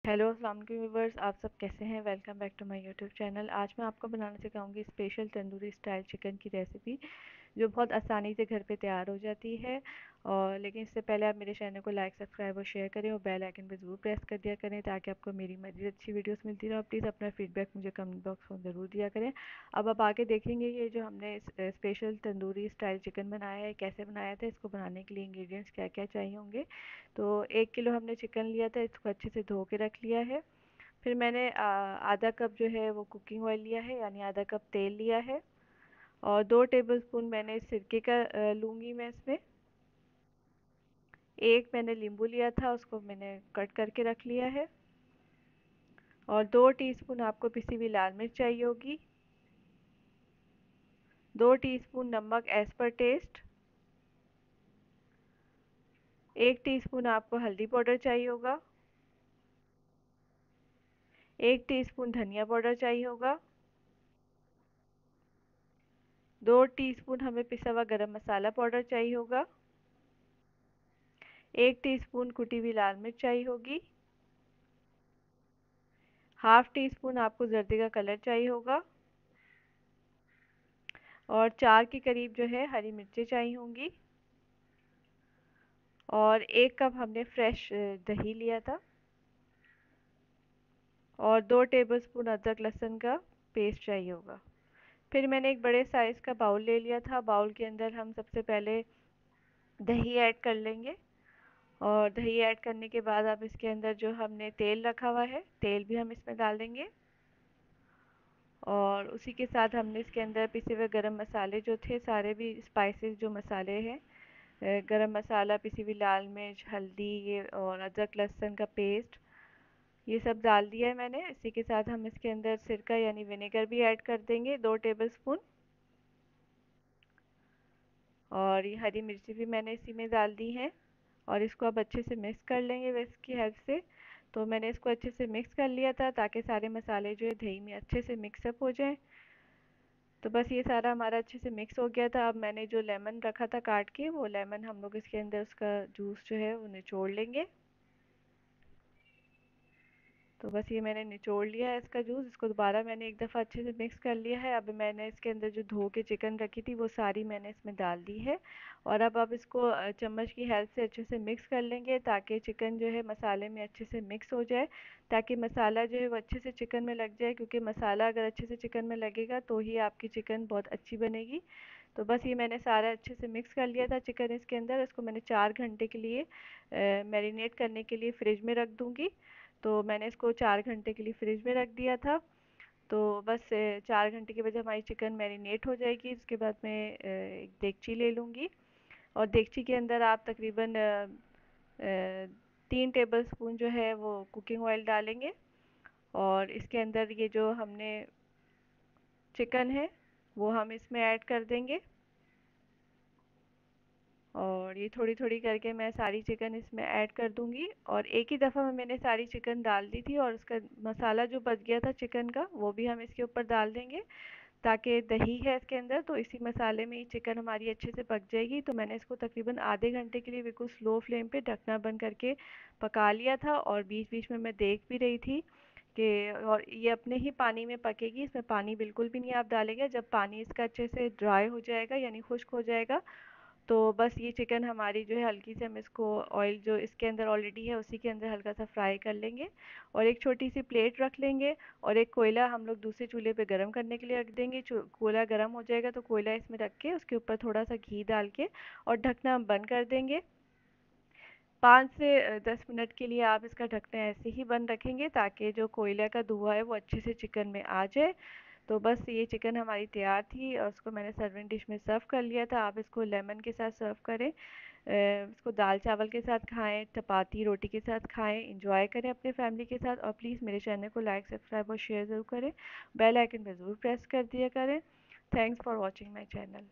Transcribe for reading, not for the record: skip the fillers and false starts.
Hello अस्सलाम वालेकुम viewers, आप सब कैसे हैं। Welcome back to my YouTube channel. आज मैं आपको बनाना सिखाऊंगी स्पेशल तंदूरी स्टाइल चिकन की रेसिपी, जो बहुत आसानी से घर पे तैयार हो जाती है। और लेकिन इससे पहले आप मेरे चैनल को लाइक, सब्सक्राइब और शेयर करें और बेल आइकन पर ज़रूर प्रेस कर दिया करें, ताकि आपको मेरी मज़ीद अच्छी वीडियोस मिलती रहे। और प्लीज़ अपना फीडबैक मुझे कमेंट बॉक्स में ज़रूर दिया करें। अब आप आगे देखेंगे ये जो हमने स्पेशल तंदूरी स्टाइल चिकन बनाया है, कैसे बनाया था, इसको बनाने के लिए इंग्रेडिएंट्स क्या क्या चाहिए होंगे। तो 1 किलो हमने चिकन लिया था, इसको अच्छे से धो के रख लिया है। फिर मैंने आधा कप जो है वो कुकिंग ऑयल लिया है, यानी आधा कप तेल लिया है। और 2 टेबलस्पून मैंने सिरके का लूँगी मैं इसमें। एक मैंने नींबू लिया था, उसको मैंने कट करके रख लिया है। और 2 टीस्पून आपको पिसी हुई लाल मिर्च चाहिए होगी। 2 टीस्पून नमक एज पर टेस्ट। 1 टीस्पून आपको हल्दी पाउडर चाहिए होगा। 1 टीस्पून धनिया पाउडर चाहिए होगा। 2 टीस्पून हमें पिसा हुआ गरम मसाला पाउडर चाहिए होगा। 1 टीस्पून कुटी हुई लाल मिर्च चाहिए होगी। हाफ टी स्पून आपको जर्दी का कलर चाहिए होगा। और 4 के करीब जो है हरी मिर्चें चाहिए होंगी। और 1 कप हमने फ्रेश दही लिया था। और 2 टेबलस्पून अदरक लहसुन का पेस्ट चाहिए होगा। फिर मैंने एक बड़े साइज़ का बाउल ले लिया था। बाउल के अंदर हम सबसे पहले दही ऐड कर लेंगे। और दही ऐड करने के बाद अब इसके अंदर जो हमने तेल रखा हुआ है, तेल भी हम इसमें डाल देंगे। और उसी के साथ हमने इसके अंदर पिसे हुए गरम मसाले जो थे, सारे भी स्पाइसेस जो मसाले हैं, गरम मसाला, पिसी हुई लाल मिर्च, हल्दी, ये और अदरक लहसुन का पेस्ट, ये सब डाल दिया है मैंने। इसी के साथ हम इसके अंदर सिरका यानी विनेगर भी ऐड कर देंगे, 2 टेबलस्पून। और ये हरी मिर्ची भी मैंने इसी में डाल दी है। और इसको अब अच्छे से मिक्स कर लेंगे विस्क की हेल्प से। तो मैंने इसको अच्छे से मिक्स कर लिया था, ताकि सारे मसाले जो है दही में अच्छे से मिक्सअप हो जाएं। तो बस ये सारा हमारा अच्छे से मिक्स हो गया था। अब मैंने जो लेमन रखा था काट के, वो लेमन हम लोग इसके अंदर उसका जूस जो है वो निचोड़ लेंगे। तो बस ये मैंने निचोड़ लिया है इसका जूस। इसको दोबारा मैंने एक दफ़ा अच्छे से मिक्स कर लिया है। अब मैंने इसके अंदर जो धो के चिकन रखी थी, वो सारी मैंने इसमें डाल दी है। और अब आप इसको चम्मच की हेल्प से अच्छे से मिक्स कर लेंगे, ताकि चिकन जो है मसाले में अच्छे से मिक्स हो जाए, ताकि मसाला जो है वो अच्छे से चिकन में लग जाए। क्योंकि मसाला अगर अच्छे से चिकन में लगेगा तो ही आपकी चिकन बहुत अच्छी बनेगी। तो बस ये मैंने सारा अच्छे से मिक्स कर लिया था चिकन इसके अंदर। इसको मैंने 4 घंटे के लिए मैरिनेट करने के लिए फ़्रिज में रख दूँगी। तो मैंने इसको 4 घंटे के लिए फ्रिज में रख दिया था। तो बस 4 घंटे के बाद हमारी चिकन मैरिनेट हो जाएगी। उसके बाद मैं एक देगची ले लूँगी। और देगची के अंदर आप तकरीबन 3 टेबलस्पून जो है वो कुकिंग ऑयल डालेंगे। और इसके अंदर ये जो हमने चिकन है वो हम इसमें ऐड कर देंगे। और ये थोड़ी थोड़ी करके मैं सारी चिकन इसमें ऐड कर दूंगी। और एक ही दफ़ा में मैंने सारी चिकन डाल दी थी। और उसका मसाला जो बच गया था चिकन का, वो भी हम इसके ऊपर डाल देंगे, ताकि दही है इसके अंदर तो इसी मसाले में ही चिकन हमारी अच्छे से पक जाएगी। तो मैंने इसको तकरीबन आधे घंटे के लिए बिल्कुल स्लो फ्लेम पे ढकना बंद करके पका लिया था। और बीच बीच में मैं देख भी रही थी कि और ये अपने ही पानी में पकेगी, इसमें पानी बिल्कुल भी नहीं आप डालेंगे। जब पानी इसका अच्छे से ड्राई हो जाएगा यानी खुश्क हो जाएगा, तो बस ये चिकन हमारी जो है हल्की से हम इसको ऑयल जो इसके अंदर ऑलरेडी है उसी के अंदर हल्का सा फ्राई कर लेंगे। और एक छोटी सी प्लेट रख लेंगे। और एक कोयला हम लोग दूसरे चूल्हे पे गरम करने के लिए रख देंगे। कोयला गरम हो जाएगा तो कोयला इसमें रख के उसके ऊपर थोड़ा सा घी डाल के और ढकना हम बंद कर देंगे। 5 से 10 मिनट के लिए आप इसका ढकना ऐसे ही बंद रखेंगे, ताकि जो कोयला का धुआं है वो अच्छे से चिकन में आ जाए। तो बस ये चिकन हमारी तैयार थी और उसको मैंने सर्विंग डिश में सर्व कर लिया था। आप इसको लेमन के साथ सर्व करें, इसको दाल चावल के साथ खाएं, चपाती रोटी के साथ खाएं, इंजॉय करें अपने फैमिली के साथ। और प्लीज़ मेरे चैनल को लाइक, सब्सक्राइब और शेयर ज़रूर करें। बेल आइकन पर ज़रूर प्रेस कर दिया करें। Thanks for watching my channel.